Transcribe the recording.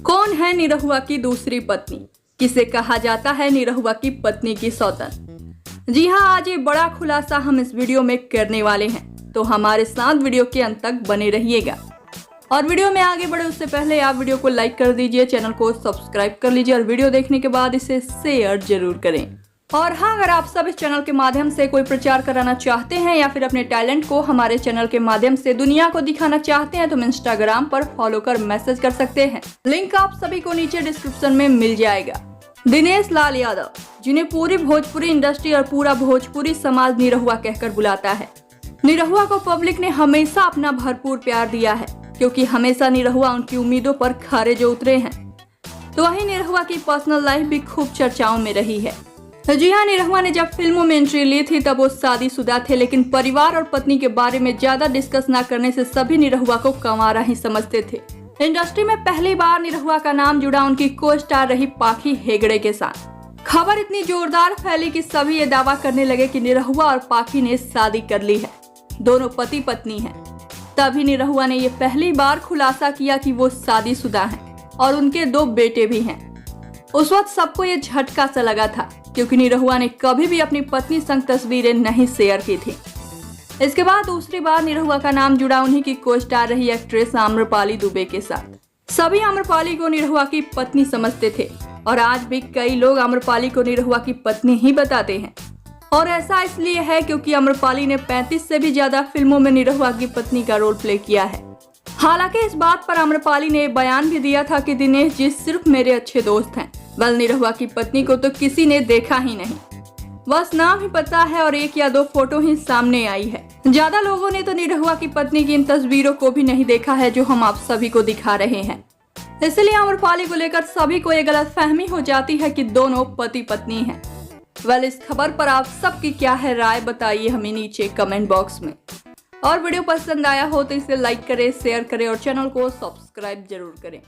कौन है निरहुआ की दूसरी पत्नी? किसे कहा जाता है निरहुआ की पत्नी की सौतन? जी हाँ, आज ये बड़ा खुलासा हम इस वीडियो में करने वाले हैं, तो हमारे साथ वीडियो के अंत तक बने रहिएगा। और वीडियो में आगे बढ़े उससे पहले आप वीडियो को लाइक कर दीजिए, चैनल को सब्सक्राइब कर लीजिए और वीडियो देखने के बाद इसे शेयर जरूर करें। और हाँ, अगर आप सब इस चैनल के माध्यम से कोई प्रचार कराना चाहते हैं या फिर अपने टैलेंट को हमारे चैनल के माध्यम से दुनिया को दिखाना चाहते हैं तो हम इंस्टाग्राम पर फॉलो कर मैसेज कर सकते हैं। लिंक आप सभी को नीचे डिस्क्रिप्शन में मिल जाएगा। दिनेश लाल यादव, जिन्हें पूरी भोजपुरी इंडस्ट्री और पूरा भोजपुरी समाज निरहुआ कहकर बुलाता है। निरहुआ को पब्लिक ने हमेशा अपना भरपूर प्यार दिया है, क्योंकि हमेशा निरहुआ उनकी उम्मीदों पर खरे जो उतरे हैं। तो वहीं निरहुआ की पर्सनल लाइफ भी खूब चर्चाओं में रही है। जी हाँ, निरहुआ ने जब फिल्मों में एंट्री ली थी तब वो शादीशुदा थे, लेकिन परिवार और पत्नी के बारे में ज्यादा डिस्कस न करने से सभी निरहुआ को कंवारा ही समझते थे। इंडस्ट्री में पहली बार निरहुआ का नाम जुड़ा उनकी को स्टार रही पाखी हेगड़े के साथ। खबर इतनी जोरदार फैली कि सभी ये दावा करने लगे कि निरहुआ और पाखी ने शादी कर ली है, दोनों पति पत्नी हैं। तभी निरहुआ ने ये पहली बार खुलासा किया कि वो शादीशुदा हैं और उनके 2 बेटे भी हैं। उस वक्त सबको ये झटका सा लगा था, क्योंकि निरहुआ ने कभी भी अपनी पत्नी संग तस्वीरें नहीं शेयर की थी। इसके बाद दूसरी बार निरहुआ का नाम जुड़ा उन्हीं की को स्टार रही एक्ट्रेस आम्रपाली दुबे के साथ। सभी आम्रपाली को निरहुआ की पत्नी समझते थे और आज भी कई लोग आम्रपाली को निरहुआ की पत्नी ही बताते हैं। और ऐसा इसलिए है क्योंकि आम्रपाली ने 35 से भी ज्यादा फिल्मों में निरहुआ की पत्नी का रोल प्ले किया है। हालांकि इस बात पर आम्रपाली ने बयान भी दिया था कि दिनेश जी सिर्फ मेरे अच्छे दोस्त हैं, बल निरहुआ की पत्नी को तो किसी ने देखा ही नहीं, बस नाम ही पता है और 1 या 2 फोटो ही सामने आई है। ज्यादा लोगों ने तो निरहुआ की पत्नी की इन तस्वीरों को भी नहीं देखा है जो हम आप सभी को दिखा रहे हैं। इसलिए आम्रपाली को लेकर सभी को ये गलतफहमी हो जाती है कि दोनों पति पत्नी हैं। वेल, इस खबर पर आप सबकी क्या है राय, बताइए हमें नीचे कमेंट बॉक्स में। और वीडियो पसंद आया हो तो इसे लाइक करें, शेयर करें और चैनल को सब्सक्राइब जरूर करें।